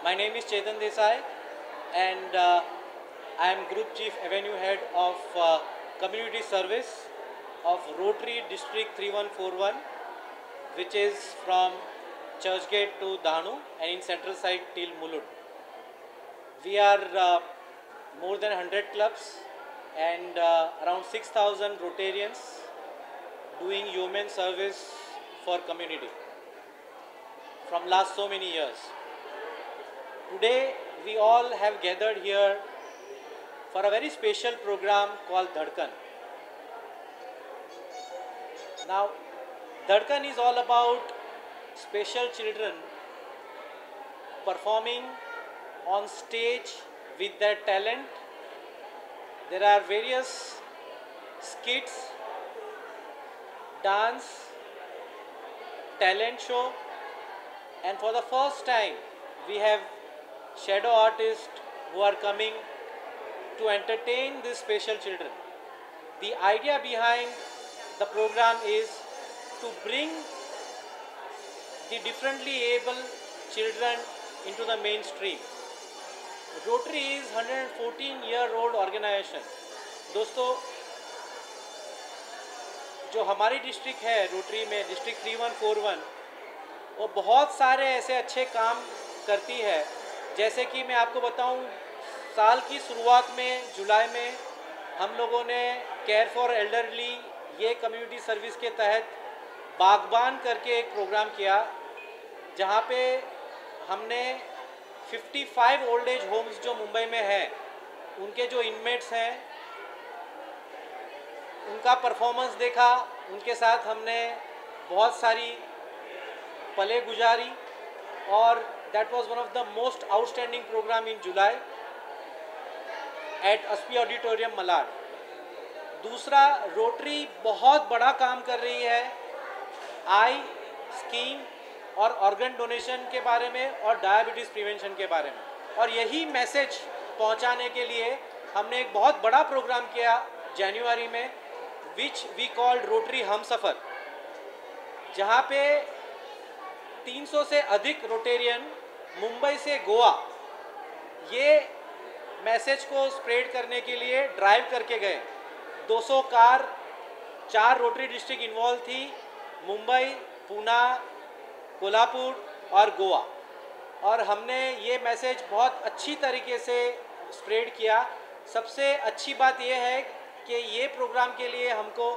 My name is Chetan Desai, and I am Group Chief Avenue Head of Community Service of Rotary District 3141, which is from Churchgate to Dahanu and in central side till Mulund. We are more than 100 clubs and around 6,000 Rotarians doing human service for community from last so many years. Today we all have gathered here for a very special program called Dhadkan. Now, Dhadkan is all about special children performing on stage with their talent. There are various skits, dance, talent show, and for the first time we have shadow artists who are coming to entertain these special children. The idea behind the program is to bring the differently able children into the mainstream. Rotary is 114-year-old organization. दोस्तों, जो हमारी district है rotary में district 3141, वो बहुत सारे ऐसे अच्छे काम करती है। जैसे कि मैं आपको बताऊं, साल की शुरुआत में जुलाई में हम लोगों ने केयर फॉर एल्डरली ये कम्युनिटी सर्विस के तहत बागबान करके एक प्रोग्राम किया, जहाँ पे हमने 55 ओल्ड एज होम्स जो मुंबई में है उनके जो इनमेट्स हैं उनका परफॉर्मेंस देखा। उनके साथ हमने बहुत सारी पले गुजारी और that was one of the most outstanding programme in July at SP auditorium Malad. दूसरा, रोटरी बहुत बड़ा काम कर रही है आई स्कीम और ऑर्गन डोनेशन के बारे में और डायबिटीज़ प्रिवेंशन के बारे में, और यही मैसेज पहुंचाने के लिए हमने एक बहुत बड़ा प्रोग्राम किया जनवरी में, विच वी कॉल्ड रोटरी हम सफ़र, जहाँ पे 300 से अधिक रोटेरियन मुंबई से गोवा ये मैसेज को स्प्रेड करने के लिए ड्राइव करके गए। 200 कार, 4 रोटरी डिस्ट्रिक्ट इन्वॉल्व थी, मुंबई, पूना, कोल्हापुर और गोवा, और हमने ये मैसेज बहुत अच्छी तरीके से स्प्रेड किया। सबसे अच्छी बात यह है कि ये प्रोग्राम के लिए हमको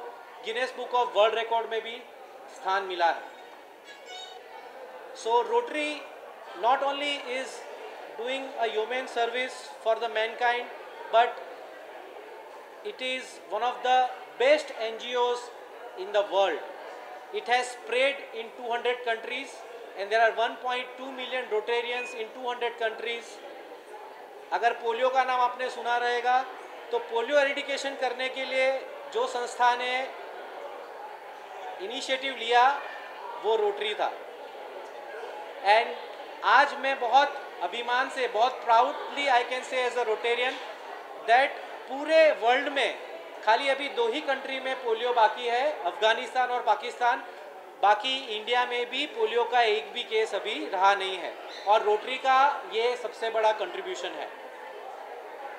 Guinness book of world record में भी स्थान मिला है। सो rotary not only is doing a human service for the mankind, but it is one of the best NGOs in the world. It has spread in 200 countries and there are 1.2 million Rotarians in 200 countries. अगर polio का नाम आपने सुना रहेगा तो polio एरिडिकेशन करने के लिए जो संस्था ने इनिशिएटिव लिया वो रोटरी था। एंड आज मैं बहुत अभिमान से, बहुत proudly I can say as a Rotarian that पूरे वर्ल्ड में खाली अभी 2 ही कंट्री में पोलियो बाकी है, अफ़गानिस्तान और पाकिस्तान। बाकी इंडिया में भी पोलियो का एक भी केस अभी रहा नहीं है, और रोटरी का ये सबसे बड़ा कंट्रीब्यूशन है।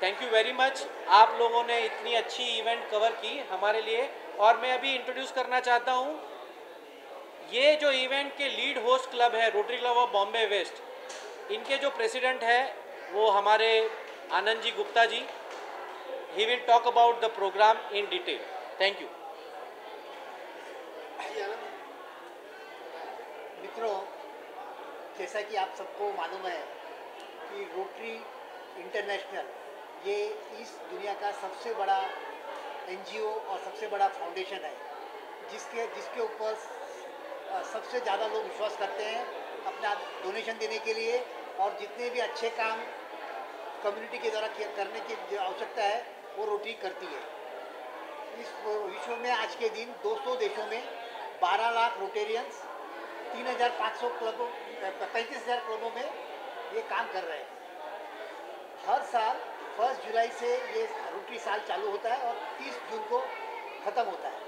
थैंक यू वेरी मच, आप लोगों ने इतनी अच्छी इवेंट कवर की हमारे लिए। और मैं अभी इंट्रोड्यूस करना चाहता हूँ, ये जो इवेंट के लीड होस्ट क्लब है Rotary club of Bombay west, इनके जो प्रेसिडेंट है वो हमारे Anand ji Gupta ji. He will talk about the programme in detail. Thank you. मित्रों, जैसा कि आप सबको मालूम है कि रोटरी इंटरनेशनल ये इस दुनिया का सबसे बड़ा एनजीओ और सबसे बड़ा फाउंडेशन है, जिसके ऊपर सबसे ज़्यादा लोग विश्वास करते हैं अपना डोनेशन देने के लिए, और जितने भी अच्छे काम कम्युनिटी के द्वारा करने की जो आवश्यकता है वो रोटरी करती है। इस विश्व में आज के दिन 200 देशों में 12 लाख रोटेरियंस 3,500 क्लबों 35,000 क्लबों में ये काम कर रहे हैं। हर साल 1 जुलाई से ये रोटरी साल चालू होता है और 30 जून को ख़त्म होता है।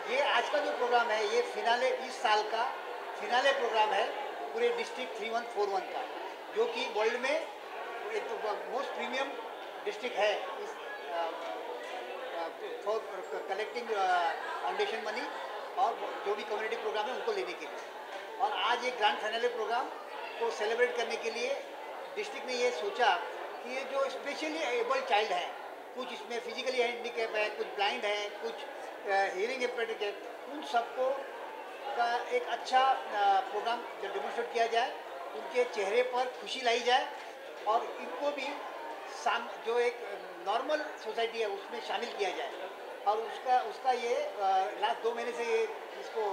ये आज का जो प्रोग्राम है ये फिनाले, इस साल का फिनाले प्रोग्राम है पूरे डिस्ट्रिक्ट 3141 का। जो कि वर्ल्ड में एक मोस्ट प्रीमियम डिस्ट्रिक्ट है इस फॉर कलेक्टिंग फाउंडेशन मनी और जो भी कम्युनिटी प्रोग्राम है उनको लेने के लिए। और आज एक ग्रैंड फाइनल प्रोग्राम को सेलिब्रेट करने के लिए डिस्ट्रिक्ट ने ये सोचा कि ये जो स्पेशली एबल्ड चाइल्ड हैं, कुछ इसमें फिजिकली हैंडीकैप है, कुछ ब्लाइंड है, कुछ हियरिंग इम्पेयर्ड है, उन सबको का एक अच्छा प्रोग्राम डेमोन्स्ट्रेट किया जाए, उनके चेहरे पर खुशी लाई जाए और इनको भी जो एक नॉर्मल सोसाइटी है उसमें शामिल किया जाए। और उसका ये लास्ट 2 महीने से ये इसको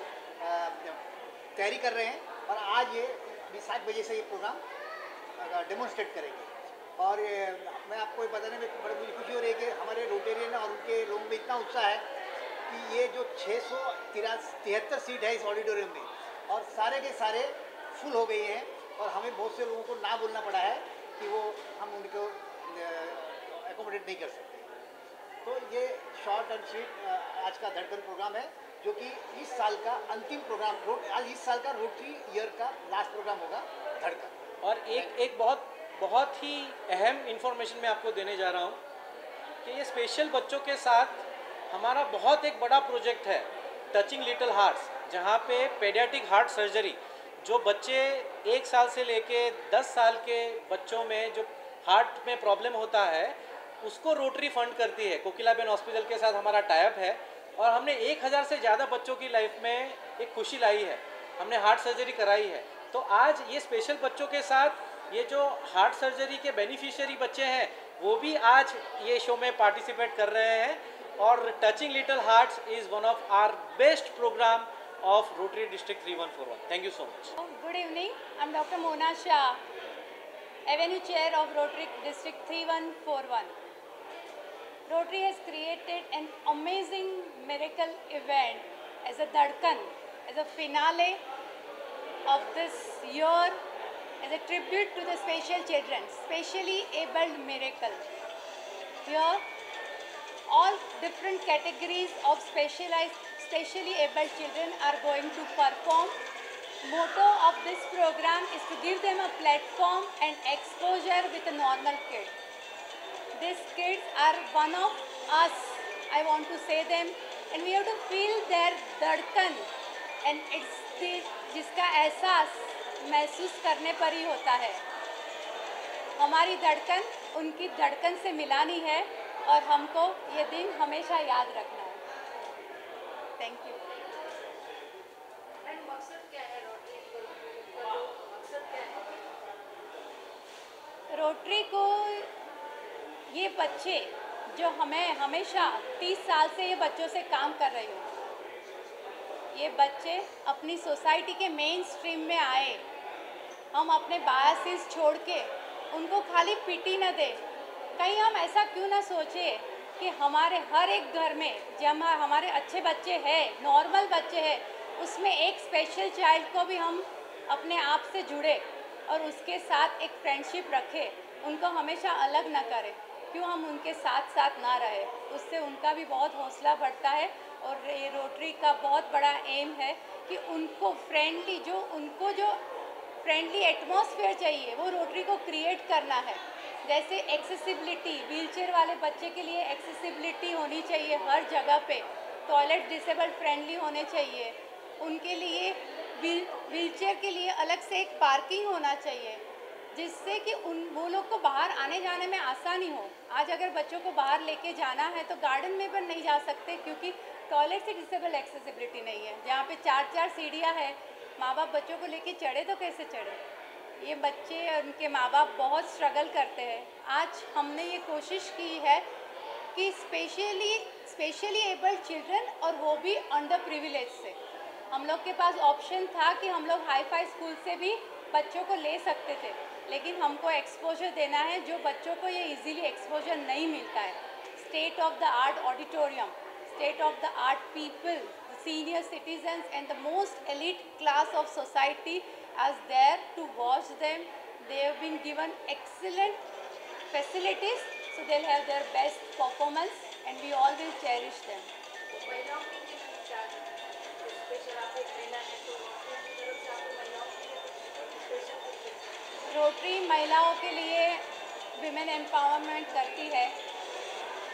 तैयारी कर रहे हैं और आज ये 7 बजे से ये प्रोग्राम डेमोन्स्ट्रेट करेंगे। और मैं आपको ये बताने में बड़ी मुझे खुशी हो रही है कि हमारे रोटेरियन और उनके लोगों में इतना उत्साह है कि ये जो 673 सीट है इस ऑडिटोरियम में और सारे के सारे फुल हो गई हैं और हमें बहुत से लोगों को ना बोलना पड़ा है कि वो हम उनको एकोमोडेट नहीं कर सकते। तो ये शॉर्ट एंड स्वीट आज का धड़कन प्रोग्राम है जो कि इस साल का अंतिम प्रोग्राम, आज इस साल का रोटरी ईयर का लास्ट प्रोग्राम होगा धड़कन। और एक बहुत ही अहम इन्फॉर्मेशन मैं आपको देने जा रहा हूँ कि ये स्पेशल बच्चों के साथ हमारा बहुत एक बड़ा प्रोजेक्ट है टचिंग लिटिल हार्ट्स, जहाँ पे पेडियाट्रिक हार्ट सर्जरी जो बच्चे 1 साल से लेके 10 साल के बच्चों में जो हार्ट में प्रॉब्लम होता है उसको रोटरी फंड करती है। कोकिलाबेन हॉस्पिटल के साथ हमारा टाइप है और हमने 1000 से ज़्यादा बच्चों की लाइफ में एक खुशी लाई है, हमने हार्ट सर्जरी कराई है। तो आज ये स्पेशल बच्चों के साथ ये जो हार्ट सर्जरी के बेनिफिशियरी बच्चे हैं वो भी आज ये शो में पार्टिसिपेट कर रहे हैं और touching little hearts is one of our best programme of Rotary District 3141. Thank you so much. Good evening. I'm Dr. Mona Shah, Avenue Chair of Rotary District 3141. Rotary has created an amazing miracle event as a Dhadkan, as a finale of this year, as a tribute to the special children, specially abled miracle. Here, all different categories of specially abled children are going to perform. Motto of this program is to give them a platform and exposure with a normal kid. These kids are one of us, I want to say them, and we have to feel their धड़कन and जिसका एहसास महसूस करने पर ही होता है। हमारी धड़कन उनकी धड़कन से मिलानी है और हमको ये दिन हमेशा याद रखना है। Thank you. मकसद क्या है रोटरी को? ये बच्चे जो हमें हमेशा 30 साल से ये बच्चों से काम कर रही हूँ, ये बच्चे अपनी सोसाइटी के मेन स्ट्रीम में आए। हम अपने बायसेस छोड़ के उनको खाली पीटी न दे। कहीं हम ऐसा क्यों ना सोचे कि हमारे हर एक घर में जब हमारे अच्छे बच्चे हैं, नॉर्मल बच्चे हैं, उसमें एक स्पेशल चाइल्ड को भी हम अपने आप से जुड़े और उसके साथ एक फ्रेंडशिप रखें, उनको हमेशा अलग ना करें। क्यों हम उनके साथ साथ ना रहे? उससे उनका भी बहुत हौसला बढ़ता है। और ये रोटरी का बहुत बड़ा एम है कि उनको फ्रेंडली एटमॉस्फेयर चाहिए, वो रोटरी को क्रिएट करना है। जैसे एक्सेसिबिलिटी, व्हीलचेयर वाले बच्चे के लिए एक्सेसिबिलिटी होनी चाहिए हर जगह पे, टॉयलेट डिसेबल फ्रेंडली होने चाहिए, उनके लिए व्हीलचेयर के लिए अलग से एक पार्किंग होना चाहिए, जिससे कि वो लोग को बाहर आने जाने में आसानी हो। आज अगर बच्चों को बाहर लेके जाना है तो गार्डन में भी नहीं जा सकते क्योंकि टॉयलेट से डिसेबल एक्सेसिबिलिटी नहीं है। जहाँ पे 4-4 सीढ़ियाँ हैं, माँ बाप बच्चों को लेके चढ़े तो कैसे चढ़े? ये बच्चे और उनके माँ बाप बहुत स्ट्रगल करते हैं। आज हमने ये कोशिश की है कि स्पेशली एबल्ड चिल्ड्रन, और वो भी अंडर प्रिविलेज से, हम लोग के पास ऑप्शन था कि हम लोग हाई फाई स्कूल से भी बच्चों को ले सकते थे, लेकिन हमको एक्सपोजर देना है जो बच्चों को ये इजीली एक्सपोजर नहीं मिलता है। State of the art auditorium, state of the art people, the senior citizens and the most elite class of society as there to watch them. They have been given excellent facilities, so they'll have their best performance and we all will cherish them. Rotary महिलाओं के लिए women empowerment करती है।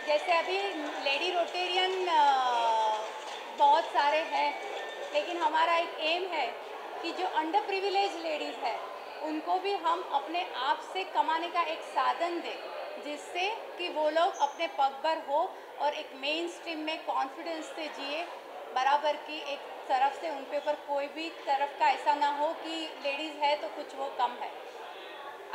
जैसे अभी lady Rotarian बहुत सारे हैं, लेकिन हमारा एक एम है कि जो अंडर प्रिविलेज लेडीज़ है उनको भी हम अपने आप से कमाने का एक साधन दें, जिससे कि वो लोग अपने पग पर हो और एक मेन स्ट्रीम में कॉन्फिडेंस से जिए, बराबर की एक तरफ से उन पे ऊपर कोई भी तरफ का ऐसा ना हो कि लेडीज़ है तो कुछ वो कम है।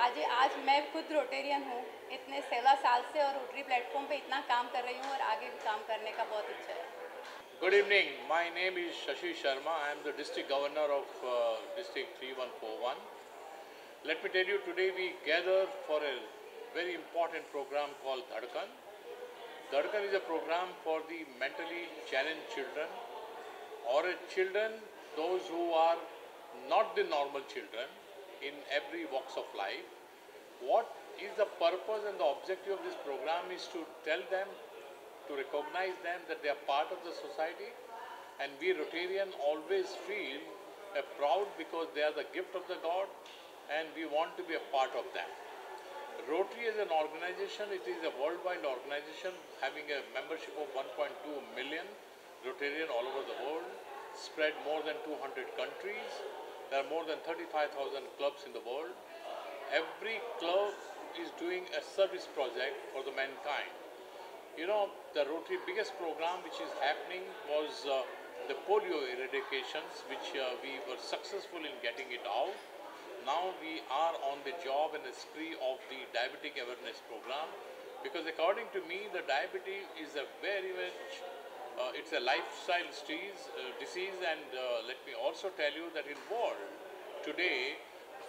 आज मैं खुद रोटेरियन हूँ इतने 16 साल से, और रोटरी प्लेटफॉर्म पे इतना काम कर रही हूँ और आगे भी काम करने का बहुत इच्छा है। Good evening. My name is Shashi Sharma. I am the District Governor of District 3141. Let me tell you, today we gather for a very important program called Dhadkan. Dhadkan is a program for the mentally challenged children, or children, those who are not the normal children in every walks of life. What is the purpose and the objective of this program is to tell them, to recognize them that they are part of the society, and we Rotarian always feel proud because they are the gift of the God and we want to be a part of that. Rotary as an organization, it is a worldwide organization having a membership of 1.2 million Rotarian all over the world, spread more than 200 countries. There are more than 35,000 clubs in the world. Every club is doing a service project for the mankind. You know, the Rotary biggest program which is happening was the polio eradications, which we were successful in getting it out. Now we are on the job and the spree of the diabetic awareness program, because according to me, the diabetes is a very much, it's a lifestyle disease, and let me also tell you that in world today,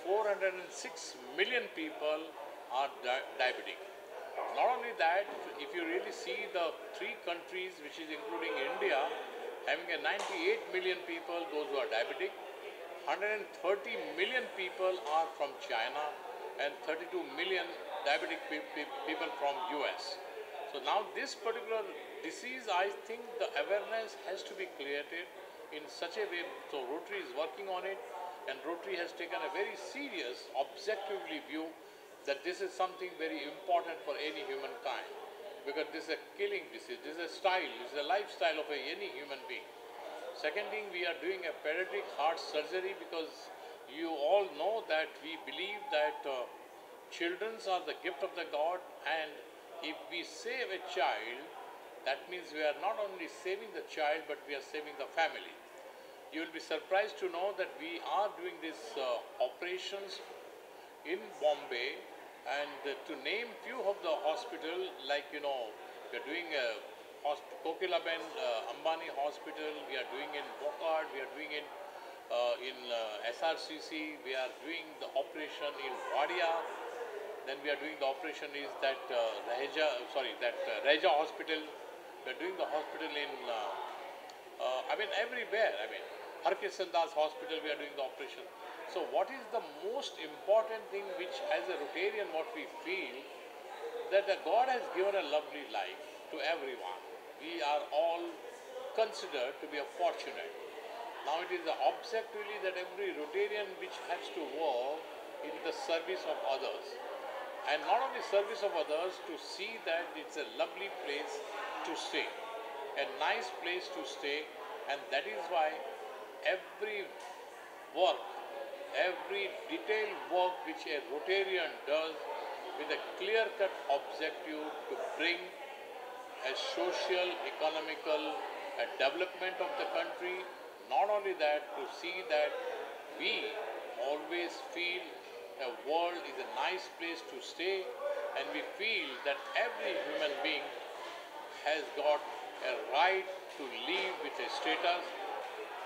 406 million people are diabetic. Not only that, if you really see the three countries, which is including India, having a 98 million people, those who are diabetic, 130 million people are from China, and 32 million diabetic people from US. So now this particular disease, I think the awareness has to be created in such a way. So Rotary is working on it, and Rotary has taken a very serious, objectively view that this is something very important for any humankind, because this is a killing disease, this is a style, this is a lifestyle of any human being. Second thing, we are doing a pediatric heart surgery, because you all know that we believe that children are the gift of the God, and if we save a child, that means we are not only saving the child, but we are saving the family. You will be surprised to know that we are doing these operations in Bombay, and to name few of the hospital, like we are doing a Kokilaben Ambani Hospital, we are doing in Bokard, we are doing in SRCC, we are doing the operation in Wadia, then we are doing the operation is that Reja Hospital, we are doing the hospital in everywhere. Har Kishan Das Hospital, we are doing the operation. So what is the most important thing which as a Rotarian what we feel, that the God has given a lovely life to everyone. We are all considered to be a fortunate. Now it is the object really that every Rotarian which has to work in the service of others. And not only service of others, to see that it's a lovely place to stay, a nice place to stay, and that is why every work, every detailed work which a Rotarian does with a clear-cut objective to bring a social, economical development of the country. Not only that, to see that we always feel a world is a nice place to stay, and we feel that every human being has got a right to live with a status,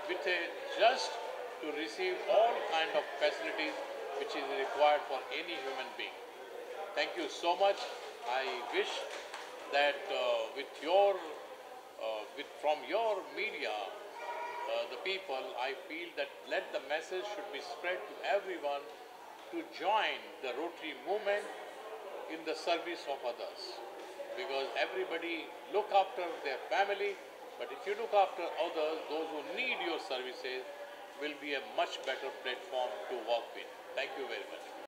with a just to receive all kind of facilities which is required for any human being. Thank you so much. I wish that from your media, the people, I feel that let the message should be spread to everyone to join the Rotary movement in the service of others, because everybody look after their family, but if you look after others, those who need your services will be a much better platform to work with. Thank you very much.